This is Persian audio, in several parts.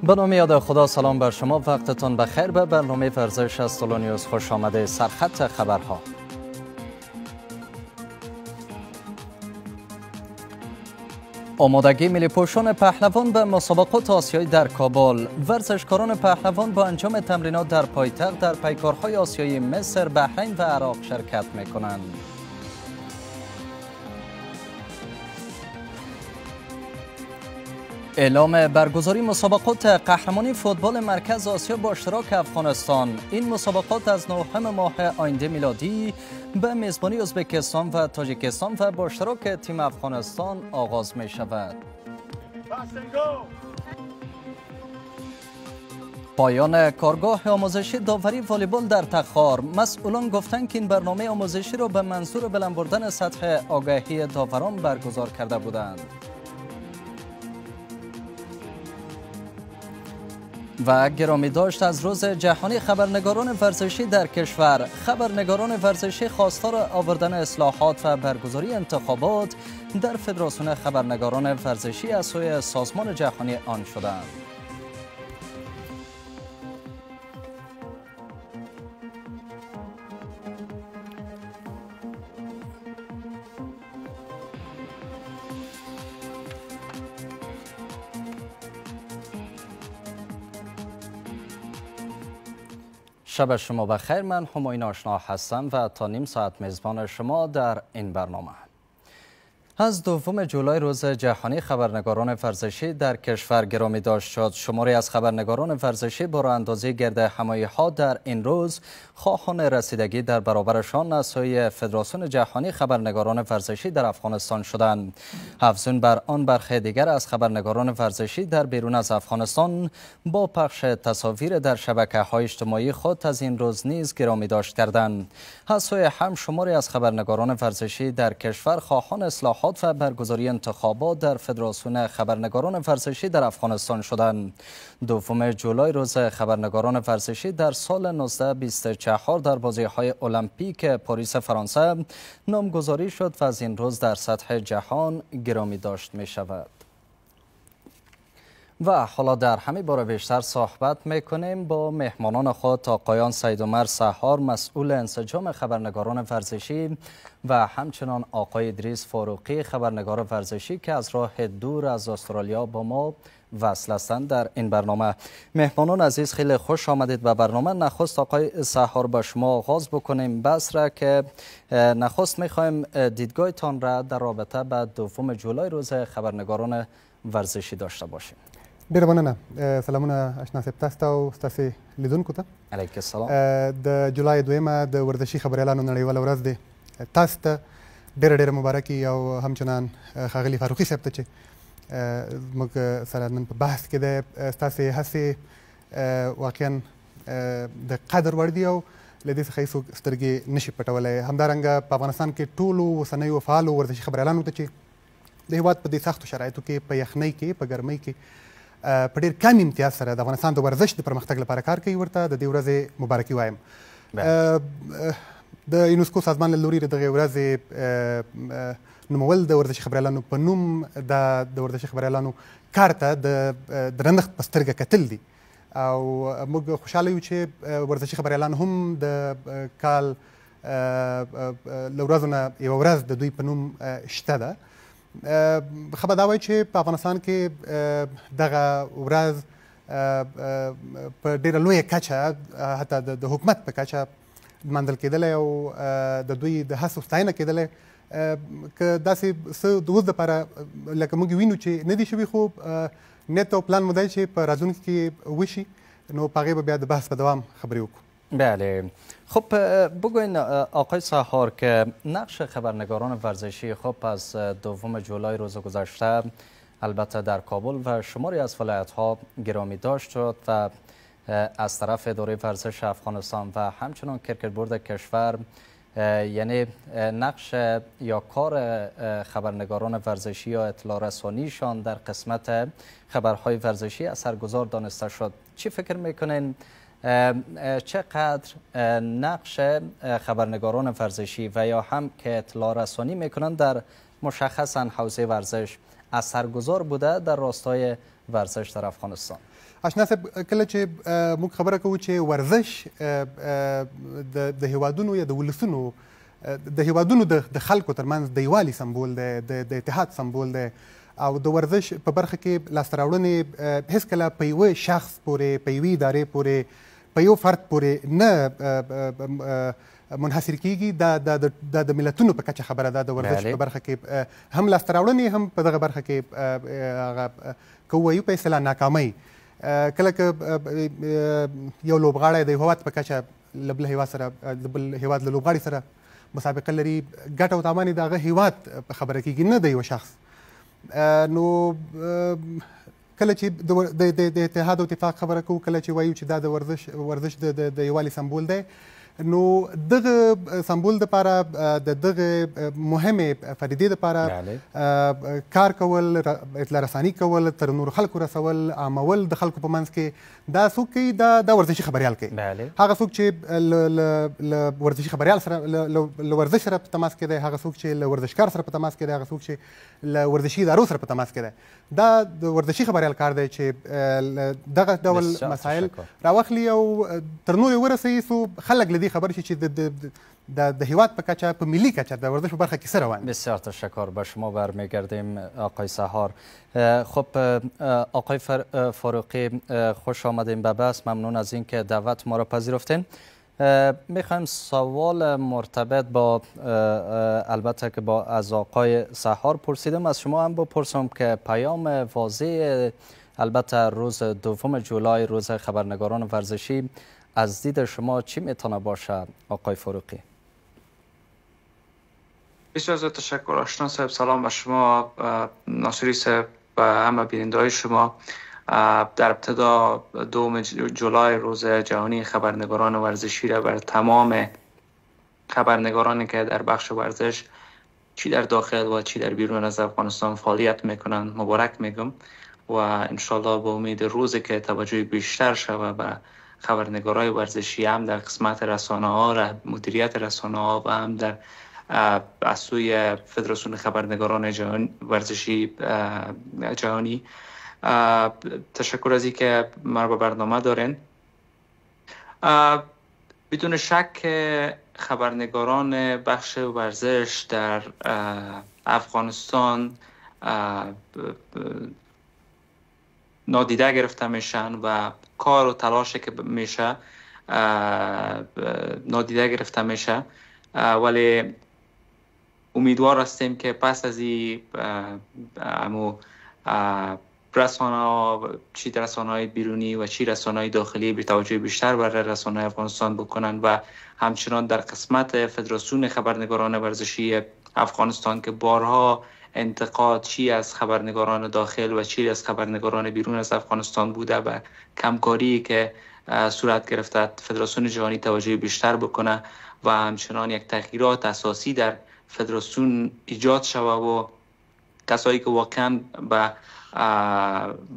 به نام یاد خدا، سلام بر شما، وقتتان بخیر. به برنامه ورزش از طلو نیوز خوش آمده. سرخط خبرها: آمادگی ملی پوشان پهلوان به مسابقات آسیایی در کابل. ورزشکاران پهلوان با انجام تمرینات در پایتخت در پیکارهای آسیایی مصر، بحرین و عراق شرکت می‌کنند. اعلام برگزاری مسابقات قهرمانی فوتبال مرکز آسیا با اشتراک افغانستان. این مسابقات از 9 ماه آینده میلادی به میزبانی ازبکستان و تاجیکستان و با اشتراک تیم افغانستان آغاز می شود. پایان کارگاه آموزشی داوری والیبال در تخار. مسئولان گفتند که این برنامه آموزشی را به منظور بلند بردن سطح آگاهی داوران برگزار کرده بودند. و گرامی داشت از روز جهانی خبرنگاران ورزشی در کشور. خبرنگاران ورزشی خواستار آوردن اصلاحات و برگزاری انتخابات در فدراسیون خبرنگاران ورزشی از سوی سازمان جهانی آن شدند. شب شما بخیر. من همایون آشنا هستم و تا نیم ساعت میزبان شما در این برنامه. از 2 جولای روز جهانی خبرنگاران ورزشی در کشور گرامی داشت شد. شماری از خبرنگاران ورزشی با راه‌اندازی گرد همایی‌ها در این روز خواهان رسیدگی در برابرشان از سوی فدراسیون جهانی خبرنگاران ورزشی در افغانستان شدند. افزون بر آن، برخی دیگر از خبرنگاران ورزشی در بیرون از افغانستان با پخش تصاویر در شبکه‌های اجتماعی خود از این روز نیز گرامی داشت کردند. از سوی هم شماری از خبرنگاران ورزشی در کشور خواهان اصلاحات و برگزاری انتخابات در فدراسیون خبرنگاران ورزشی در افغانستان شدند. 2 جولای روز خبرنگاران ورزشی در سال 1924 در بازی‌های المپیک پاریس فرانسه نامگذاری شد و از این روز در سطح جهان گرامی داشت می شود. و حالا در همین باره بیشتر صحبت میکنیم با مهمانان خود، آقایان سید عمر سحار مسئول انسجام خبرنگاران ورزشی و همچنان آقای ادریس فاروقی خبرنگار ورزشی که از راه دور از استرالیا با ما وصل هستند در این برنامه. مهمانان عزیز خیلی خوش آمدید به برنامه. نخست آقای سحار با شما آغاز بکنیم بحث را که نخست میخوایم دیدگاهتان را در رابطه با 2 جولای روز خبرنگاران ورزشی داشته باشیم. ډیره مننه. سلامونه اشنا صاحب تاسو ته او ستاسو لیدونکو ته. علیک السلام. د جولای 2 د ورزشي خبریالانو نړیواله ورځ دی. تاسو ته ډیره مبارکي او همچنان ښاغلي فاروقي صاحب ته چې موږ سره نن په بحث کې دی. ستاسو هڅې واقعا د قدر وړ دي او له دې څخه هېڅوک سترګې نشي پټولی. همدارنګه په افغانستان کې ټولو اوسنیو فعالو ورزشي خبریالانو ته چې د هېواد په دې سختو شرایطو کې په یخنۍ کې په ګرمۍ کې په ډېر کم امتیاز سره د افغانستان د ورزش د پرمختګ لپاره کار کوي، ورته د دې ورځې مبارکي وایم. د یونسکو سازمان له لوري د دغې ورځې نومول د ورزشي خبریالانو په نوم د ورزشي خبریالانو کار ته د درنښت په سترګه کتل دي او موږ خوشحاله یو چې ورزشي خبریالان هم د کال له ورځو نه یوه ورځ د دوی په نوم شته ده. خبر دا وایي چې په افغانستان کې دغه ورځ په ډېره لویه کچه حتی د حکومت په کچه لمانځل کېدلی او د دوی د هڅو ستاینه کېدلی. که داسې څه د اوس دپاره لکه موږ وینو چې نه دي شوي، خو نیت او پلان مو دی چې په راتلونکي کې وشي، نو په هغې به بیا د بحث په دوام خبرې وکړو. بله. خب بگوین آقای سحار که نقش خبرنگاران ورزشی خب از 2 جولای روز گذشته البته در کابل و شماری از ولایت‌ها گرامی داشت شد و از طرف اداره ورزش افغانستان و همچنان کرکټ کشور، یعنی نقش یا کار خبرنگاران ورزشی یا اطلاع رسانیشان در قسمت خبرهای ورزشی اثرگذار دانسته شد. چی فکر میکنین چقدر نقش خبرنگاران ورزشی و یا هم که اطلاع رسانی میکنند در مشخصا حوزه ورزش اثرگذار بوده در راستای ورزش در افغانستان؟ آشنا صاحب کله چې موږ خبره کوو چې ورزش د هیوادونو یا د ولسونو د هیوادونو د خلکو ترمنځ د یووالي سمبول دی، د اتحاد سمبول دی، او د ورزش په برخه کې لاسته راوړنې هیڅکله په یوه شخص پورې، په یوې ادارې پورې، په یو فرد پورې نه منحصر کیږي. دا د ملتونو په کچه خبره ده. د ورزش په برخه کې هم لاسته راوړنې، هم په دغه برخه کې هغه که ووایو په اصطلاح ناکامۍ. کله که یو لوبغاړی د هیواد په کچه له بل هیواد سره، د بل هیواد له لوبغاړي سره مسابقه لري، ګټه او تاوان یې د هغه هیواد په خبره کیږي، نه د یو شخص. نو کله چې د اتحاد او اتفاق خبره کوو، کله چې وایو چې دا د ورزش د یووالي سمبول دی، نو دغه سمبول دپاره د دغه مهمې پدیدې دپاره کار کول، اطلاع رساني کول، تر نورو خلکو رسول، عامول د خلکو په منځ کې، دا څوک کوي؟ دا ورزشي خبریال کوي. هغه څوک چې له ورزشي خبریال سره، له ورزش سره په تماس کې دی، هغه څوک چې له ورزشکار سره په تماس کې دی، هغه څوک چې له ورزشي ادارو سره په تماس کې دی، دا د ورزشي خبریال کار دی چې دغه ډول مسایل راواخلي او تر نورو ورسوي، څو خلک له دې خبر شي چې د هیواد په کچه، په ملی کچه د ورزش په برخه کې څه روان. بسیار تشکر. به شما برمیگردیم آقای سحار. خب آقای فاروقی، خوش آمدین به بحث. ممنون از اینکه دعوت ما را پذیرفتین. میخوایم سوال مرتبط با البته که با از آقای سحار پرسیدم، از شما هم بپرسم که پیام واضح البته روز 2 جولای، روز خبرنگاران ورزشی، از دید شما چی میتونه باشه آقای فاروقی؟ بسیار تشکر آشنا صاحب. سلام به شما ناصری صاحب و همه بیننده‌های شما. در ابتدا 2 جولای روز جهانی خبرنگاران ورزشی را بر تمام خبرنگارانی که در بخش ورزش چی در داخل و چی در بیرون از افغانستان فعالیت میکنن مبارک میگم و انشالله به امید روزی که توجه بیشتر شود به خبرنگارای ورزشی، هم در قسمت رسانه ها، مدیریت رسانه ها و هم در از سوی فدراسیون خبرنگاران ورزشی جهانی. تشکر از اینکه مرا به برنامه دارین. بدون شک خبرنگاران بخش ورزش در افغانستان نادیده گرفته میشن و کار و تلاشی که میشه نادیده گرفته میشه، ولی امیدوار هستیم که پس از این رسانه‌ها، چی رسانه‌های بیرونی و چی رسانه‌های داخلی، به توجه بیشتر برای رسانه‌های افغانستان بکنن و همچنان در قسمت فدراسیون خبرنگاران ورزشی افغانستان که بارها انتقاد چی از خبرنگاران داخل و چی از خبرنگاران بیرون از افغانستان بوده و کمکاری که صورت گرفته، فدراسیون جهانی توجه بیشتر بکنه و همچنان یک تغییرات اساسی در فدراسیون ایجاد شود و کسایی که واقعا به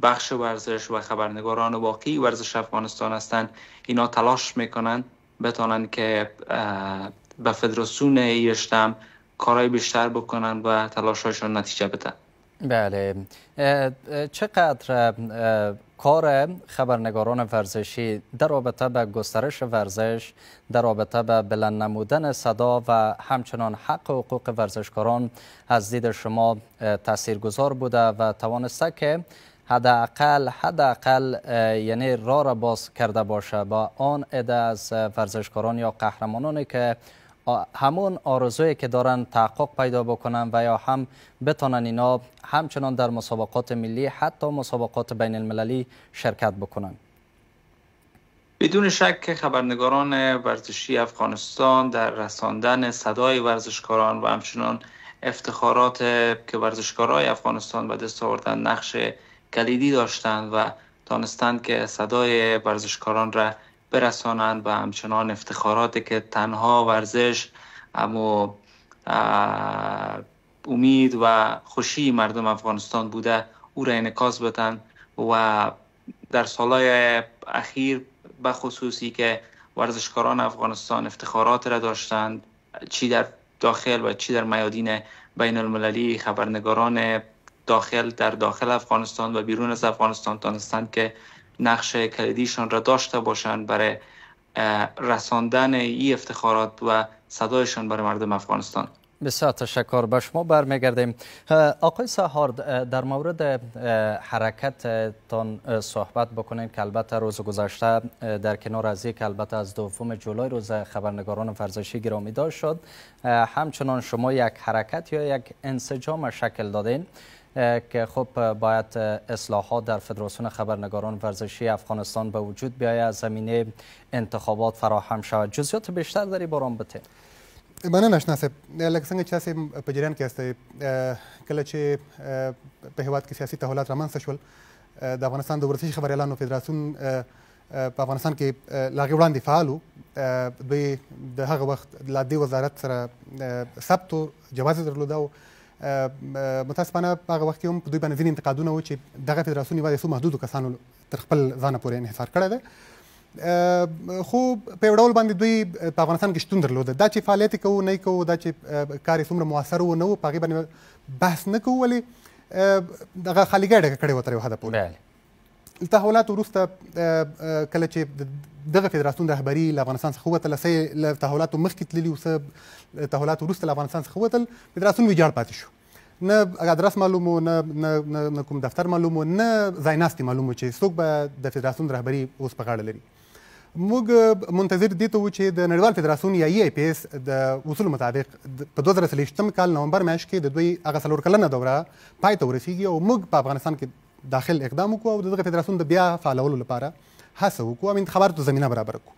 بخش ورزش و خبرنگاران واقعی ورزش افغانستان هستند، اینا تلاش میکنن بتونن که به فدراسیون ایرشتم کارهای بیشتر بکنن و تلاشاشون نتیجه بده. بله، چقدر کار خبرنگاران ورزشی در رابطه به گسترش ورزش، در رابطه به بلند نمودن صدا و همچنان حق و حقوق ورزشکاران از دید شما تاثیرگذار بوده و توانسته که حداقل یعنی راه را باز کرده باشه با آن عده از ورزشکاران یا قهرمانانی که همون آرزویی که دارن تحقق پیدا بکنن و یا هم بتونن اینا همچنان در مسابقات ملی، حتی مسابقات بین المللی شرکت بکنن؟ بدون شک خبرنگاران ورزشی افغانستان در رساندن صدای ورزشکاران و همچنان افتخارات که ورزشکارای افغانستان به دست آوردن نقش کلیدی داشتند و تانستند که صدای ورزشکاران را برسانند و همچنان افتخاراتی که تنها ورزش اما امید و خوشی مردم افغانستان بوده او را انعکاس بدن و در سالهای اخیر به خصوصی که ورزشکاران افغانستان افتخارات را داشتند، چی در داخل و چی در میادین بین المللی، خبرنگاران در داخل افغانستان و بیرون از افغانستان تانستند که نقش کلیدیشان را داشته باشند برای رساندن این افتخارات و صدایشان برای مردم افغانستان. بسیار تشکر. به شما برمیگردیم. آقای سهار، در مورد حرکتتان صحبت بکنین که البته روز گذشته در کنار از یک البته از 2 جولای روز خبرنگاران ورزشی گرامی داشت شد، همچنان شما یک حرکت یا یک انسجام شکل دادین که خب باید اصلاحات در فدراسیون خبرنگاران ورزشی افغانستان به وجود بیاید، زمینه انتخابات فراهم شود. جزئیات بیشتر در این باره بتین. مننه شناسب. لکه څنګه چې تاسې په جریان کې یاستئ، کله چې په هېواد کې سیاسي تحولات رامنځته شول، د افغانستان د ورزشي خبریالانو فدراسیون په افغانستان کې له هغې وړاندې فعال و. دوی د هغه وخت له دې وزارت سره ثبت و، جواز یې درلوده و. متاسفانه په هغه وخت کې هم په دوی باندې ځینې انتقادونه و چې دغه فدراسیون یوازې څو محدودو کسانو تر خپل ځانه پورې انحصار کړی دی. خو په یو ډول باندې دوی په افغانستان کې شتون درلوده. دا چې فعالیت کوو نه کوو، دا چې کار یې څومره مؤثر و نه و، په هغې باندې بحث نه کوو، ولې دغه خالیګۍ ډکه کړې وه تر یو حده پورې. تحولاتو وروسته کله چې دغه فدراسیون رهبري له افغانستان څخه ووتله، څه له تحولاتو مخکې تللي و، څه تحولاتو وروسته له افغانستان څخه ووتل، فدراسیون ویجاړ پاتې شو. نه ادرس معلوم و، نه کوم دفتر معلوم و، نه ځای ناستې معلوم و چې څوک به د فدراسیون رهبري اوس په غاړه لري. موږ منتظر دې ته وو چې د نړیوال فدراسیون یا EIPS د اصولو مطابق په 2023 کال نومبر میاشت کې د دوی هغه 4 کلنه دوره پای ته ورسیږي او موږ په افغانستان کې داخل اقدام وکړو او دغه فدراسیون د بیا فعالولو لپاره هڅه وکړو او انتخاباتو زمینه برابره کړو.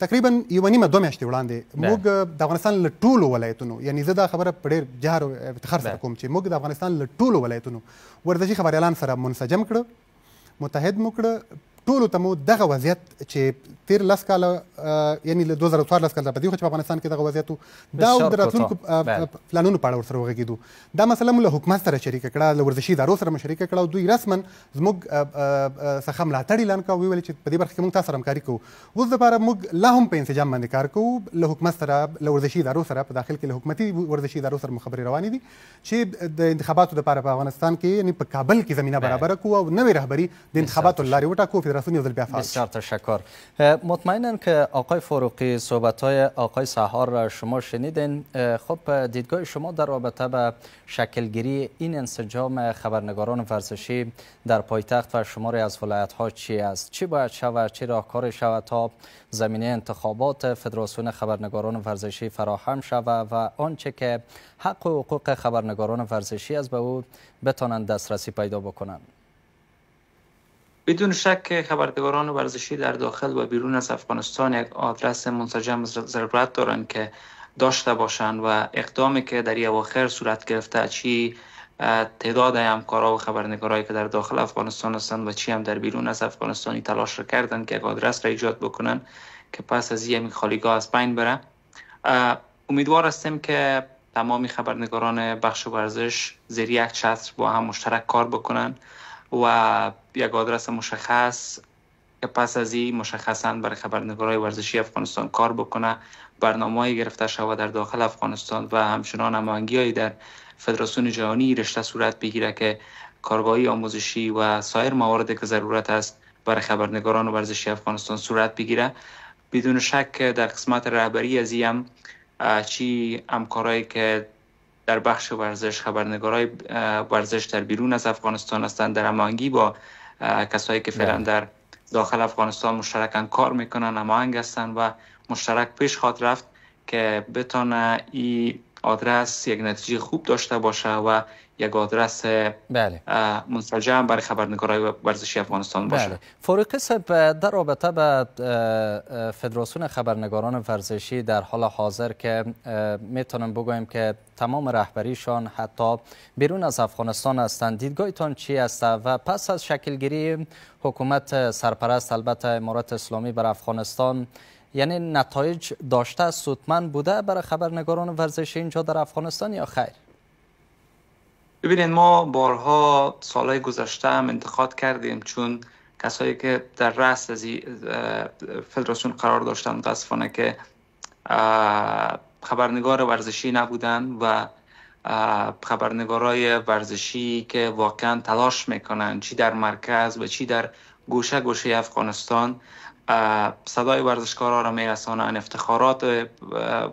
تقریبا 1.5 میاشتې وړاندې موږ د افغانستان له ټولو ولایتونو، یعنی زه دا خبره په ډېر جهر او افتخار سره کوم چې موږ د افغانستان له ټولو ولایتونو ورزشي خبریالان سره منسجم کړه، متحد مو کړه. ټولو ته مو دغه وضعیت چې تیر 10 کاله، یعنی له 2014 کال راپدې خو چې په افغانستان کې دغه وضعیت و، دا او د راتلونکو پلانونو په اړه ورسره وغږېدو. دا مسله مو له حکومت سره شریکه کړه، له ورزشي ادارو سره مو شریکه کړه او دوی رسما زموږ څخه ملاتړ اعلان کړ او ویل چې په دې برخه کې موږ تاسو سره همکاري کوو. اوس دپاره موږ لا هم په انسجام باندې کار کوو، له حکومت سره، له ورزشي ادارو سره، په داخل کې له حکومتي ورزشي ادارو سره مو خبرې روانې دي چې د انتخاباتو دپاره په افغانستان کې، یعنی په کابل کې زمینه برابره کړو او نوې رهبري د انتخاباتو له لارې وټاکو. فدراسیون یو ځل بیا فعال. بسیار تشکر. مطمئنم که آقای فاروقی صحبت‌های آقای سهار را شما شنیدین. خب دیدگاه شما در رابطه به شکلگیری این انسجام خبرنگاران ورزشی در پایتخت و شماری از ولایت‌ها چی است؟ چی باید شود؟ چی راهکاری شود تا زمینه انتخابات فدراسیون خبرنگاران ورزشی فراهم شود و آنچه که حق و حقوق خبرنگاران ورزشی است به او بتوانند دسترسی پیدا بکنند؟ بدون شک خبرنگاران ورزشی در داخل و بیرون از افغانستان یک آدرس منسجم ضرورت دارند که داشته باشند و اقدامی که در این اواخر صورت گرفته، چی تعداد همکارا و خبرنگارایی که در داخل افغانستان هستند و چی هم در بیرون از افغانستانی تلاش را کردند که یک آدرس را ایجاد بکنند که پس از این خالیگاه از بین بره. امیدوار هستیم که تمامی خبرنگاران بخش ورزش زیر یک چتر با هم مشترک کار بکنند و یک آدرس مشخص که پس از این مشخصاً برای خبرنگارای ورزشی افغانستان کار بکنه، برنامه‌ای گرفته شود در داخل افغانستان و همچنان هماهنگی‌هایی در فدراسیون جهانی رشته صورت بگیره که کارگاهی آموزشی و سایر مواردی که ضرورت است برای خبرنگاران ورزشی افغانستان صورت بگیره. بدون شک در قسمت رهبری از این چی همکارایی که در بخش ورزش، خبرنگارای ورزش در بیرون از افغانستان هستند، در هماهنگی با کسایی که فعلا در داخل افغانستان مشترکاً کار میکنن، هماهنگ هستند و مشترک پیش خواهد رفت که بتونه این آدرس یک نتیجه خوب داشته باشه و یک آدرس منسجم برای خبرنگارای ورزشی افغانستان باشه. فاروقی صاحب، در رابطه به فدراسیون خبرنگاران ورزشی در حال حاضر که میتونم بگویم که تمام رهبریشان حتی بیرون از افغانستان هستند، دیدگاهتان چی است و پس از شکلگیری حکومت سرپرست البته امارات اسلامی بر افغانستان، یعنی نتایج داشته سودمند بوده برای خبرنگاران ورزشی اینجا در افغانستان یا خیر؟ ببینید، ما بارها سالهای گذشته هم انتقاد کردیم چون کسایی که در رأس از فدراسیون قرار داشتن متاسفانه که خبرنگار ورزشی نبودن و خبرنگارای ورزشی که واقعا تلاش میکنن چی در مرکز و چی در گوشه گوشه افغانستان صدای ورزشکارا را میرسانند، افتخارات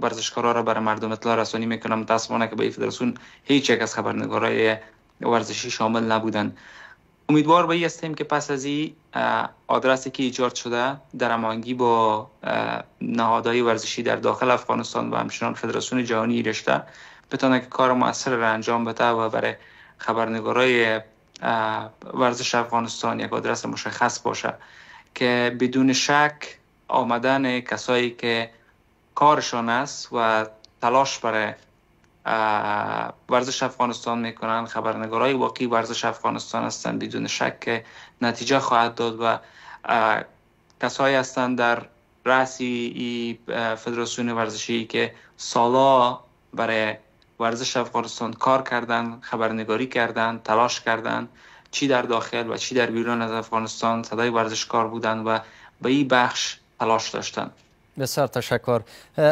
ورزشکارا را برای مردم اطلاع رسانی میکنند. متاسفانه که به این فدراسیون هیچ یک از خبرنگارای ورزشی شامل نبودند. امیدوار به این هستیم که پس از این آدرسی که ایجاد شده در هماهنگی با نهادهای ورزشی در داخل افغانستان و همچنان فدراسیون جهانی رشته بتونه که کار مؤثر را انجام بده و برای خبرنگارای ورزش افغانستان یک آدرس مشخص باشه که بدون شک آمدن کسایی که کارشان است و تلاش برای ورزش افغانستان میکنن، خبرنگارای واقعی ورزش افغانستان هستند، بدون شک که نتیجه خواهد داد و کسایی هستند در رأسی فدراسیون ورزشی که سالا برای ورزش افغانستان کار کردن، خبرنگاری کردن، تلاش کردن، چی در داخل و چی در بیرون از افغانستان صدای ورزشکار بودن و به این بخش تلاش داشتن. بسیار تشکر.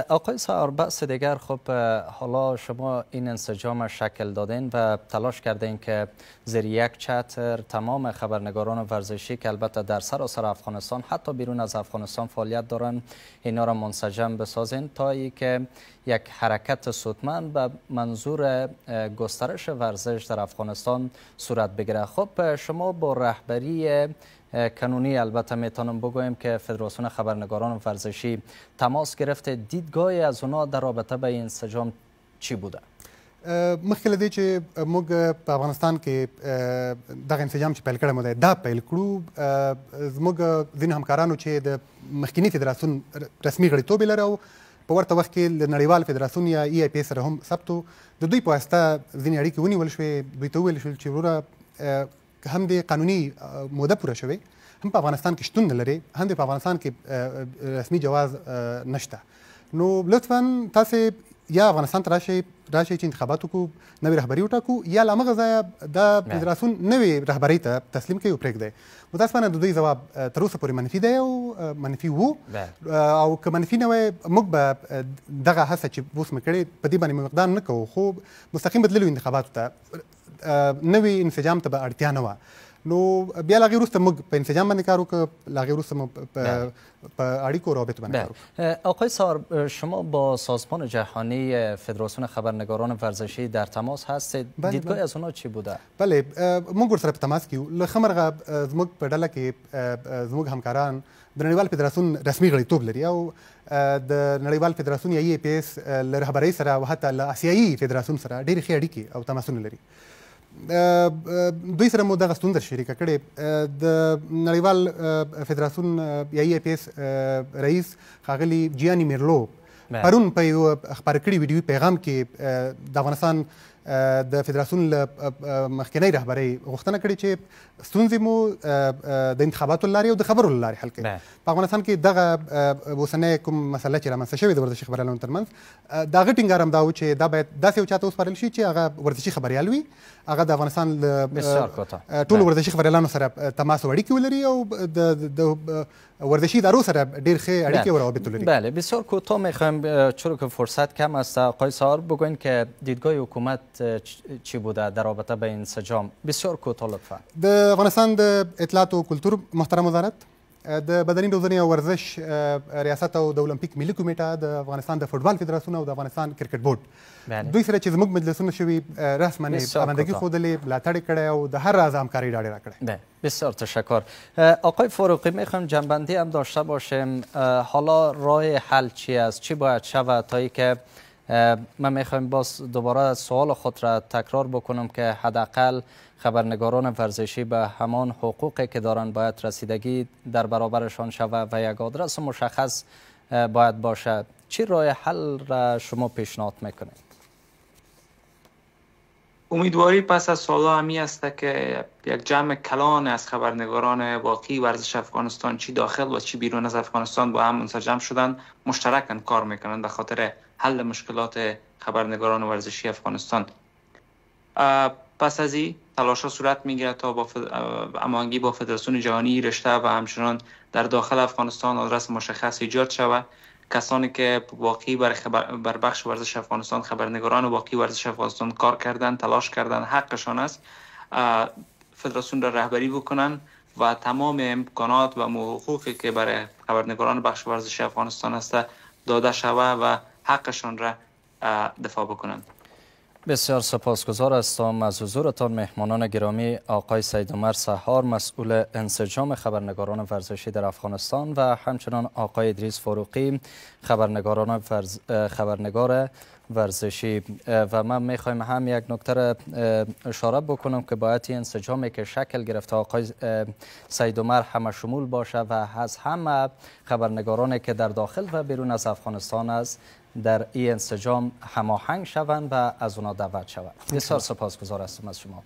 آقای سهار، بحث دیگر، خب حالا شما این انسجام شکل دادین و تلاش کردین که زیر یک چتر تمام خبرنگاران ورزشی که البته در سراسر افغانستان حتی بیرون از افغانستان فعالیت دارن اینا را منسجم بسازین تا ای که یک حرکت سودمند به منظور گسترش ورزش در افغانستان صورت بگیره. خب شما با رهبری کنونی البته میتونم بگویم که فدراسیون خبرنگاران ورزشی تماس گرفته، دیدگاهی از اونا در رابطه به این انسجام چی بوده؟ مخکې له دې چې موږ په افغانستان کې دغه انسجام چې پیل کړی مو دی دا پیل کړو، زموږ ځینې همکارانو چې د مخکیني فدراسیون رسمي غړیتوب یې لري او په ورته وخت کې د نړیوال فدراسیون یا ای آی پی سره هم ثبت، د دوی په واسطه ځینې اړیکې ونیول شوې. دوی ته وویل شول چې وروره هم د قانوني موده پوره شوې، هم په افغانستان کې شتون نه لري، هم د په افغانستان کې رسمي جواز نشته، نو لطفا تاسې یا افغانستان ته راشئ چې انتخابات وکړو، نوې رهبري وټاکو، یا له همغه ځایه د فدراسیون نوې رهبرۍ ته تسلیم کړئ او پرېږدئ. متاسفانه د دوی ځواب تر اوسه پورې منفي دی او منفي وو، او که منفي نه وی موږ به دغه هڅه چې اوس مې کړې په دې باندې مقدار نه کوو، خو مستقیم بدللو انتخاباتو ته نوې انسجام ته به اړتیا نه وه، نو بیا له هغې وروسته موږ په انسجام باندې کار وکړو، له هغې وروسته مو په اړیکو و روابطو باندې کار وکړو. آقای سهار، شما با سازمان جهانی فدراسیون خبرنگاران ورزشی در تماس هستید، دیدگاه از اونا چی بوده؟ بله، موږ ورسره په تماس کې یو. له ښه مرغه زموږ په ډله کې زموږ همکاران د نړیوال فدراسیون رسمي غړیتوب لري او د نړیوال فدراسیون یا ای پی ایس له رهبرۍ سره او حتی له آسیایي فدراسیون سره ډېرې ښې اړیکې او تماسونه لري. دوی سره مو دغه ستونزه شریکه کړې. د نړیوال فدراسیون یا ای پی ایس رئیس ښاغلي جیاني میرلو پرون په یو خپاره کړي ویډیوي پیغام کې د افغانستان د فدراسیون له مخکنۍ رهبرۍ غوښتنه کړې چې ستونزې مو د انتخاباتو له لارې او د خبرو له لارې حل کړي. په افغانستان کې دغه اوسنۍ کوم مسله چې رامنځته شوې د ورزشي خبریالانو ترمنځ، د هغه ټینګار هم دا و چې دا باید داسې یو چا ته وسپارل شي چې هغه ورزشي خبریال وي، هغه د افغانستان له ټولو ورزشي خبریالانو سره تماس او اړیکې ولري او د ورزشی ادارو سره ډیر ښه اړیکې او روابط لري. بله، بسیار کوتاه میخوایم چون که فرصت کم است آقای سهار بگوین که دیدگاه حکومت چی بوده در رابطه به این انسجام؟ بسیار کوتاه لطفا. د افغانستان د اطلاعات او کلتور محترم وزارت، د بدني روزنې او ورزش ریاست او د اولمپیک ملي کمیټه، د افغانستان د فوټبال فدراسیون او د افغانستان کرکټ بورډ، دوی سره چې زموږ مجلسونه شوي رسما آمادگی ښودلې، ملاتړ کړی او د هر راز همکاري ډاډ راکړی. بسیار تشکر. آقای فاروقی، میخوایم جنبندی هم داشته باشیم. حالا راه حل چی است؟ چی باید شود تا ای که من میخوایم باز دوباره سوال خود را تکرار بکنم که حداقل خبرنگاران ورزشی به همان حقوقی که دارن باید رسیدگی در برابرشان شود و یک آدرس مشخص باید باشد. چی راه حل را شما پیشنهاد میکنید؟ امیدواری پس از سالها همی است که یک جمع کلان از خبرنگاران واقعی ورزش افغانستان چی داخل و چی بیرون از افغانستان با هم منسجم شدن، مشترکاً کار میکنند به خاطر حل مشکلات خبرنگاران ورزشی افغانستان. پس از این تلاش‌ها صورت میگیرد تا با هماهنگی با فدراسیون جهانی رشته و همچنان در داخل افغانستان آدرس مشخص ایجاد شود. کسانی که واقعی بر بخش ورزش افغانستان، خبرنگاران واقعی ورزش افغانستان کار کردن، تلاش کردن، حقشان است فدراسیون را رهبری بکنن و تمام امکانات و حقوقی که برای خبرنگاران بخش ورزشی افغانستان است داده شود و حقشان را دفاع بکنند. بسیار سپاسگزار هستم از حضورتان مهمانان گرامی، آقای سید عمر سحار مسئول انسجام خبرنگاران ورزشی در افغانستان و همچنان آقای ادریس فاروقی خبرنگار ورزشی. و من میخوایم هم یک نکته اشاره بکنم که باید این انسجامی که شکل گرفته آقای سید عمر همه شمول باشه و از همه خبرنگارانی که در داخل و بیرون از افغانستان است در این انسجام هماهنگ شوند و از اونا دعوت شوند. بسیار سپاسگزار هستم از شما.